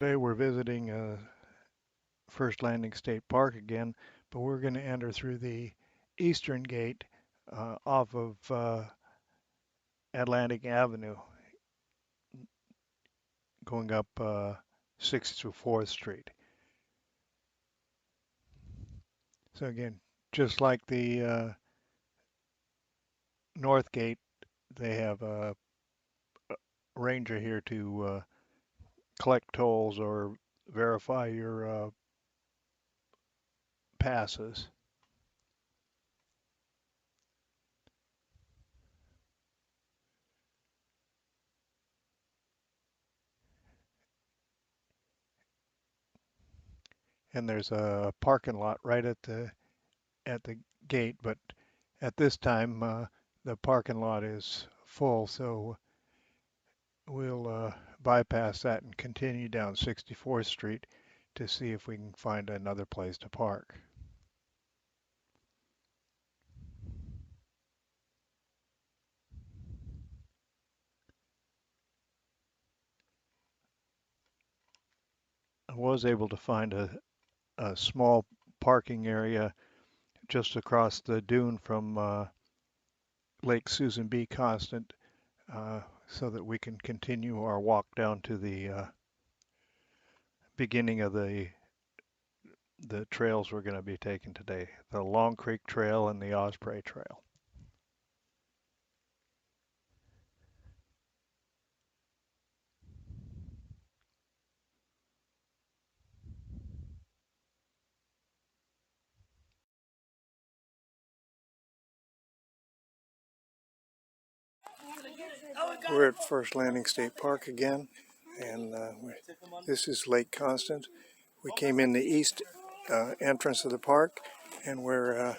Today we're visiting First Landing State Park again, but we're going to enter through the eastern gate off of Atlantic Avenue, going up 6th to 4th Street. So again, just like the north gate, they have a ranger here to collect tolls or verify your passes. And there's a parking lot right at the gate, but at this time the parking lot is full, so we'll bypass that and continue down 64th Street to see if we can find another place to park. I was able to find a small parking area just across the dune from Lake Susan B. Constant, so that we can continue our walk down to the beginning of the trails we're going to be taking today, the Long Creek Trail and the Osprey Trail. We're at First Landing State Park again, and this is Lake Constant. We came in the east entrance of the park, and we're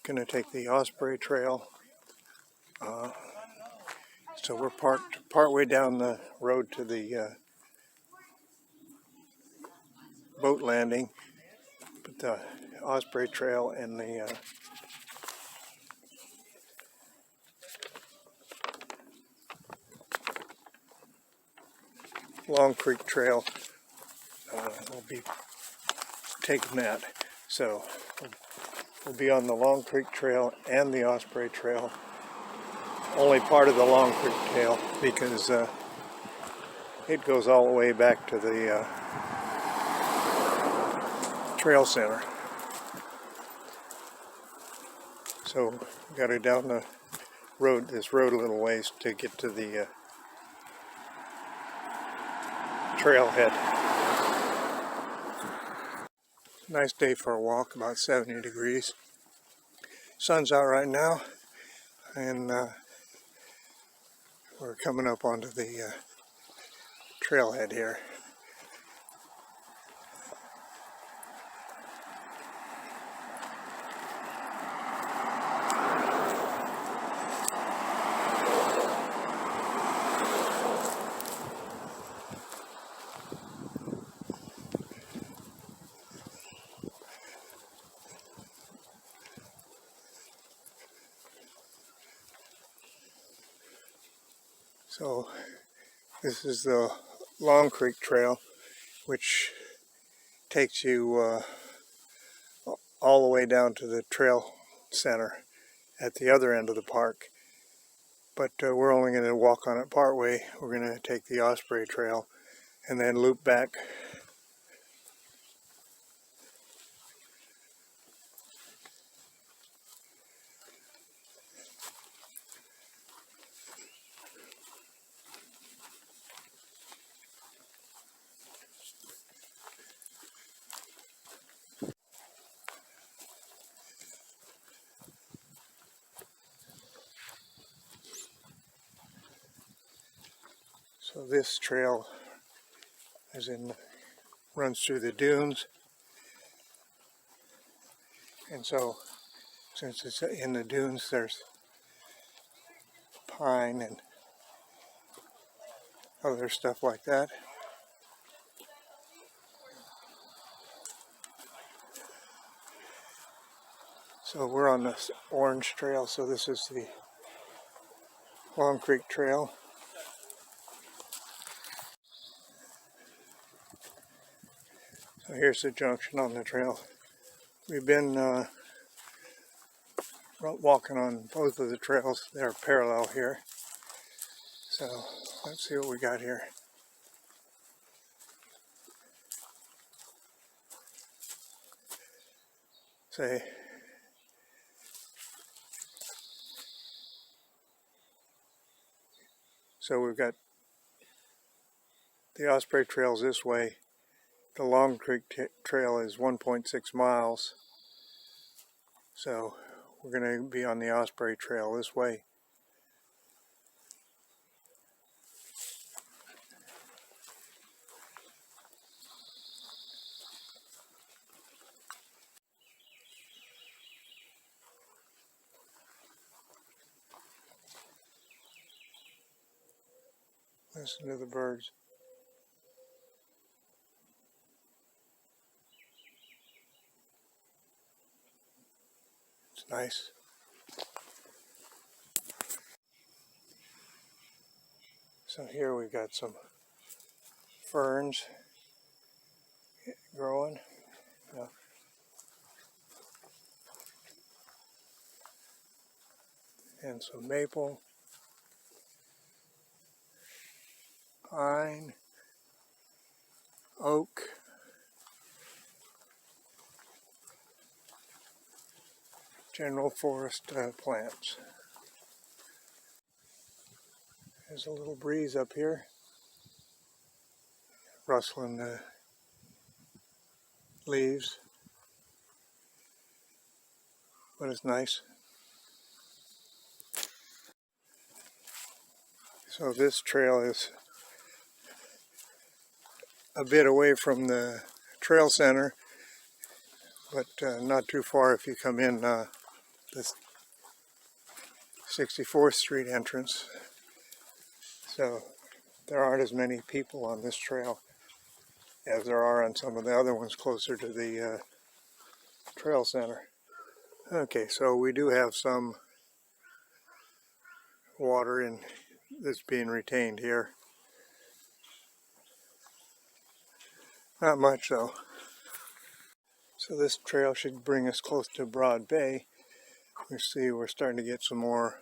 going to take the Osprey Trail. So we're parked partway down the road to the boat landing, but the Osprey Trail and the Long Creek Trail will be taking that. So we'll be on the Long Creek Trail and the Osprey Trail. Only part of the Long Creek Trail because it goes all the way back to the trail center. So we got to down the road, this road a little ways to get to the trailhead. Nice day for a walk, about 70 degrees. Sun's out right now, and we're coming up onto the trailhead here. So this is the Long Creek Trail, which takes you all the way down to the trail center at the other end of the park. But we're only going to walk on it part way. We're going to take the Osprey Trail and then loop back. So this trail runs through the dunes, and so since it's in the dunes, there's pine and other stuff like that. So we're on this orange trail, so this is the Long Creek Trail. So here's the junction on the trail. We've been walking on both of the trails. They're parallel here. So let's see what we got here. Say, so we've got the Osprey Trail's this way. The Long Creek Trail is 1.6 miles. So we're going to be on the Osprey Trail this way. Listen to the birds. It's nice. So here we've got some ferns growing. Yeah. And some maple, pine, oak, general forest plants. There's a little breeze up here, rustling the leaves, but it's nice. So this trail is a bit away from the trail center, but not too far if you come in this 64th Street entrance. So there aren't as many people on this trail as there are on some of the other ones closer to the trail center. Okay, so we do have some water that's being retained here. Not much though. So this trail should bring us close to Broad Bay. We see we're starting to get some more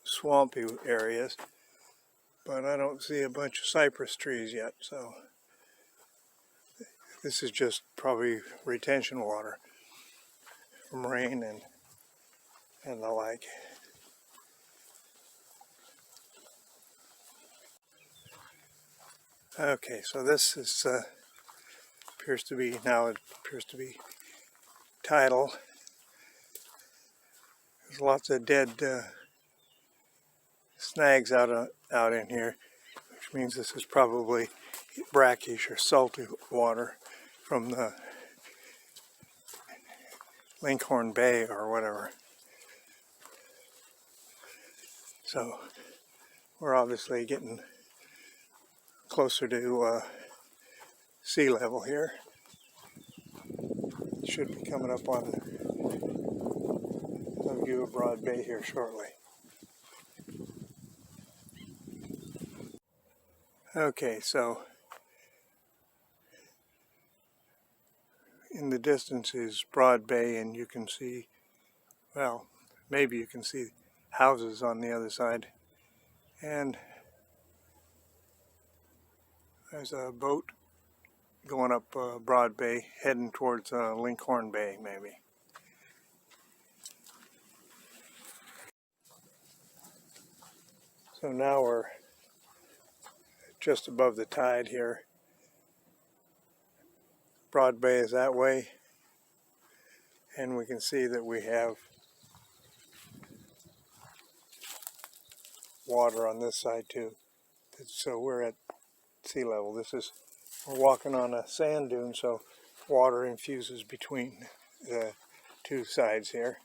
swampy areas, but I don't see a bunch of cypress trees yet, so this is just probably retention water from rain and the like. Okay, so this is appears to be tidal. There's lots of dead snags out in here, which means this is probably brackish or salty water from the Linkhorn Bay or whatever. So we're obviously getting closer to sea level here. Should be coming up on a view of Broad Bay here shortly. Okay, so in the distance is Broad Bay, and you can see, well, maybe you can see houses on the other side. And there's a boat going up Broad Bay, heading towards Linkhorn Bay, maybe. So now we're just above the tide here. Broad Bay is that way, and we can see that we have water on this side too. So we're at sea level. We're walking on a sand dune, so water infuses between the two sides here.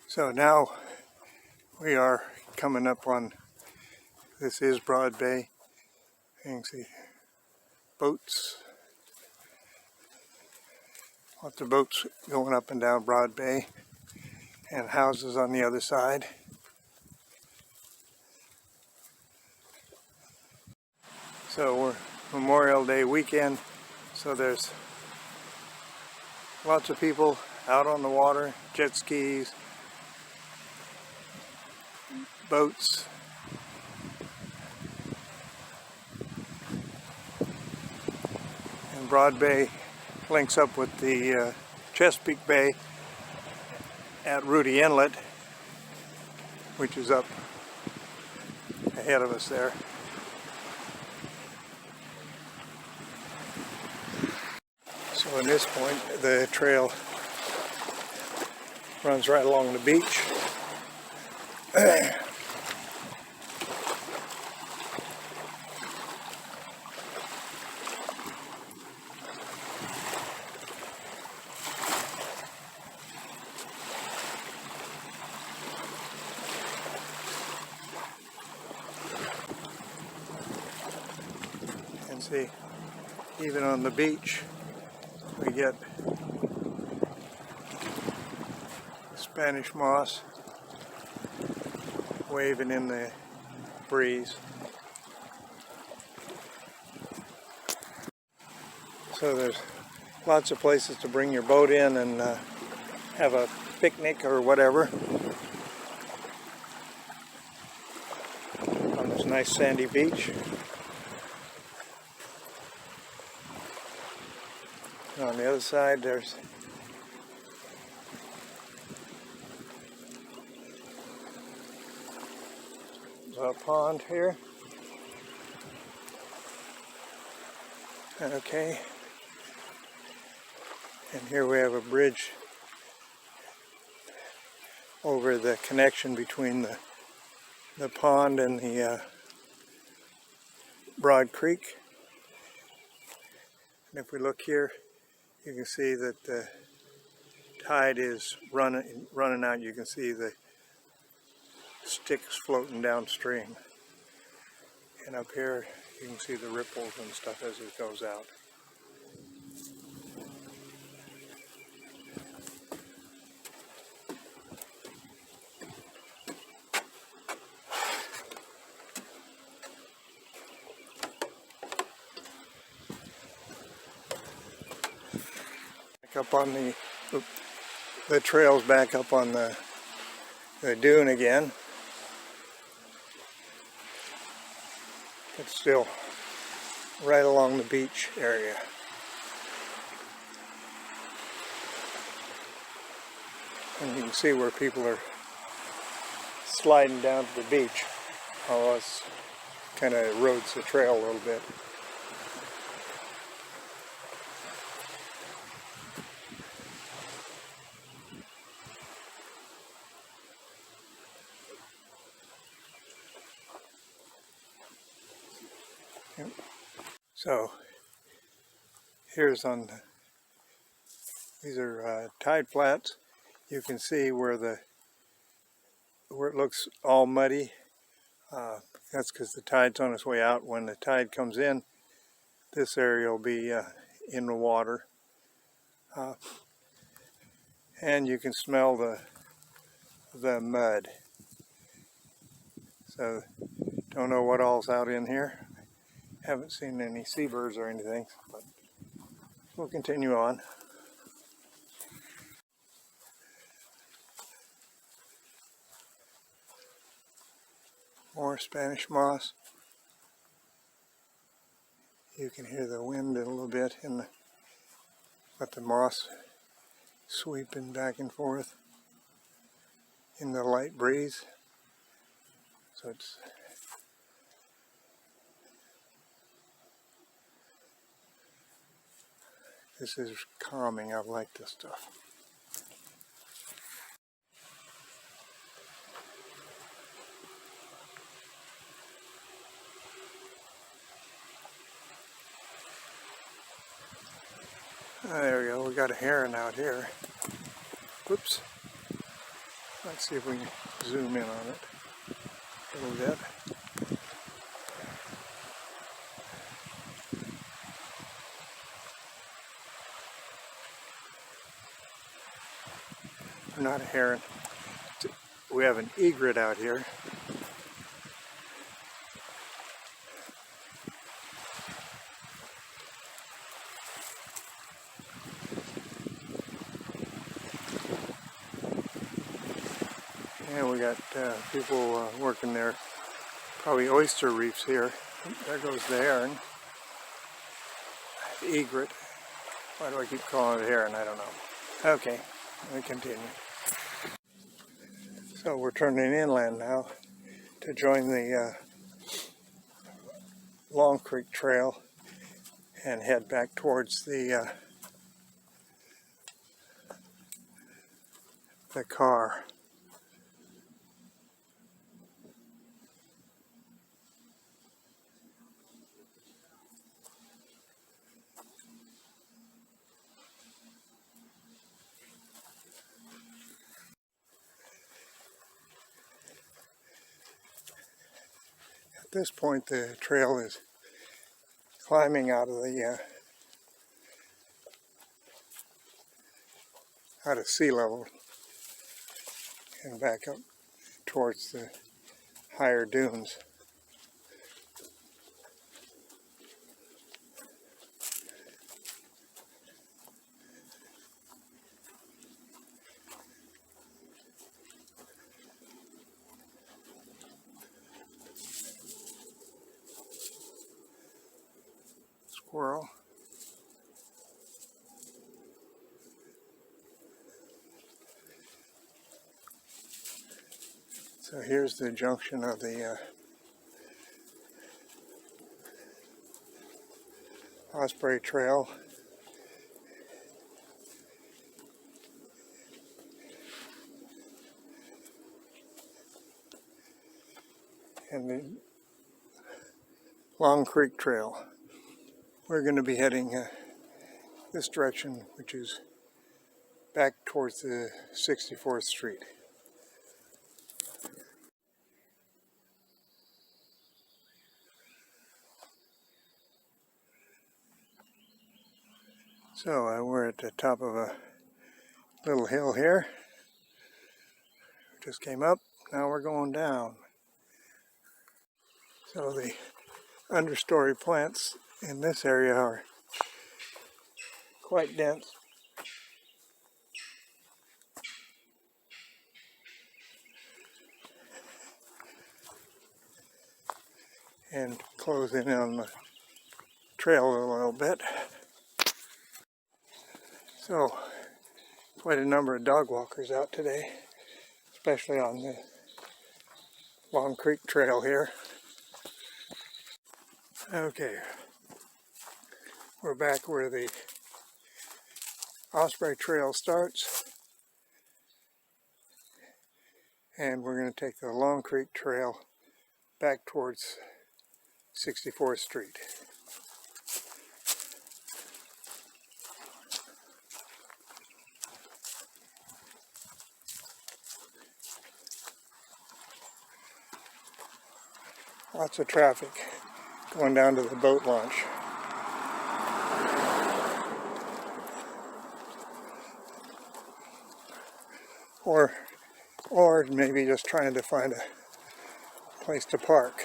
So now we are coming up on, this is Broad Bay. You can see boats, lots of boats going up and down Broad Bay, and houses on the other side. So we're Memorial Day weekend, so there's lots of people out on the water, jet skis, boats. And Broad Bay links up with the Chesapeake Bay at Rudy Inlet, which is up ahead of us there. So at this point, the trail runs right along the beach. And see, even on the beach, we get Spanish moss waving in the breeze. So there's lots of places to bring your boat in and have a picnic or whatever on this nice sandy beach. And on the other side there's a pond here. Okay. And here we have a bridge over the connection between the pond and the Broad Creek. And if we look here, you can see that the tide is running out. You can see the sticks floating downstream. And up here, you can see the ripples and stuff as it goes out. Up on the trail's back up on the dune again. It's still right along the beach area. And you can see where people are sliding down to the beach. Oh, it's kind of erodes the trail a little bit. So here's these are tide flats. You can see where it looks all muddy. That's because the tide's on its way out. When the tide comes in, this area will be in the water, and you can smell the mud. So don't know what all's out in here. Haven't seen any seabirds or anything, but we'll continue on. More Spanish moss. You can hear the wind a little bit but the moss sweeping back and forth in the light breeze. So this is calming. I like this stuff. There we go. We got a heron out here. Whoops. Let's see if we can zoom in on it a little bit. Not a heron. We have an egret out here. And we got people working there, probably oyster reefs here. There goes the heron, the egret. Why do I keep calling it heron? I don't know. Okay, let me continue. So we're turning inland now to join the Long Creek Trail and head back towards the car. At this point, the trail is climbing out of the out of sea level and back up towards the higher dunes. Squirrel. So here's the junction of the Osprey Trail and the Long Creek Trail. We're going to be heading this direction, which is back towards the 64th Street. So we're at the top of a little hill here. Just came up, now we're going down. So the understory plants in this area are quite dense. And close in on the trail a little bit. So quite a number of dog walkers out today, especially on the Long Creek Trail here. Okay, we're back where the Osprey Trail starts, and we're going to take the Long Creek Trail back towards 64th Street. Lots of traffic going down to the boat launch. Or maybe just trying to find a place to park.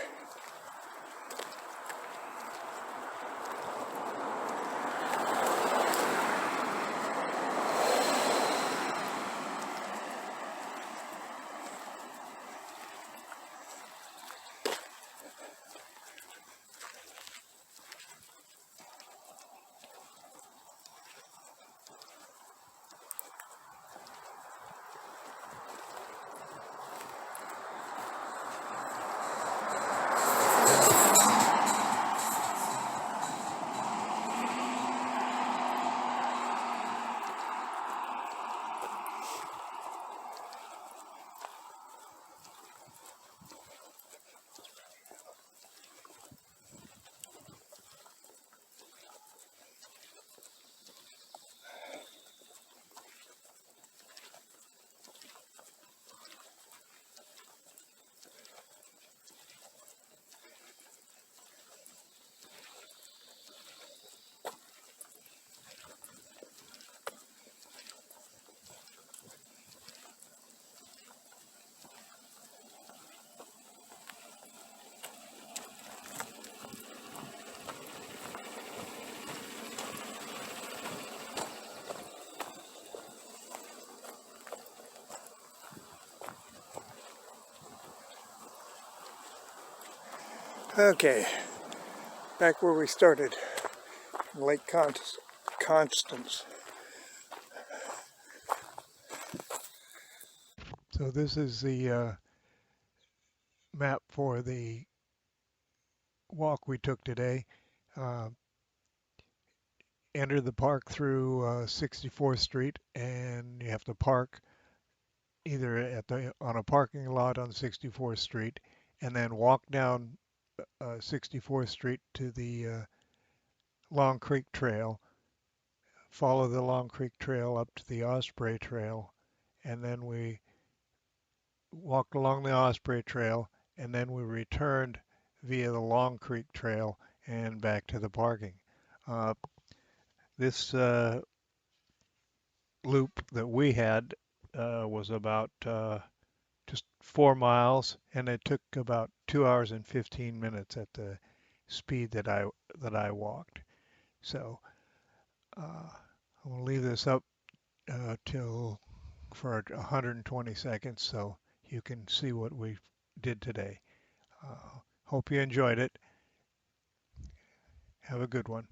Okay, back where we started, Lake Constance. So this is the map for the walk we took today. Uh, Enter the park through 64th Street, and you have to park either on a parking lot on 64th Street, and then walk down 64th Street to the Long Creek Trail, follow the Long Creek Trail up to the Osprey Trail, and then we walked along the Osprey Trail, and then we returned via the Long Creek Trail and back to the parking. This loop that we had was about just 4 miles, and it took about 2 hours and 15 minutes at the speed that I walked. So I'm gonna leave this up till for 120 seconds so you can see what we did today. Hope you enjoyed it. Have a good one.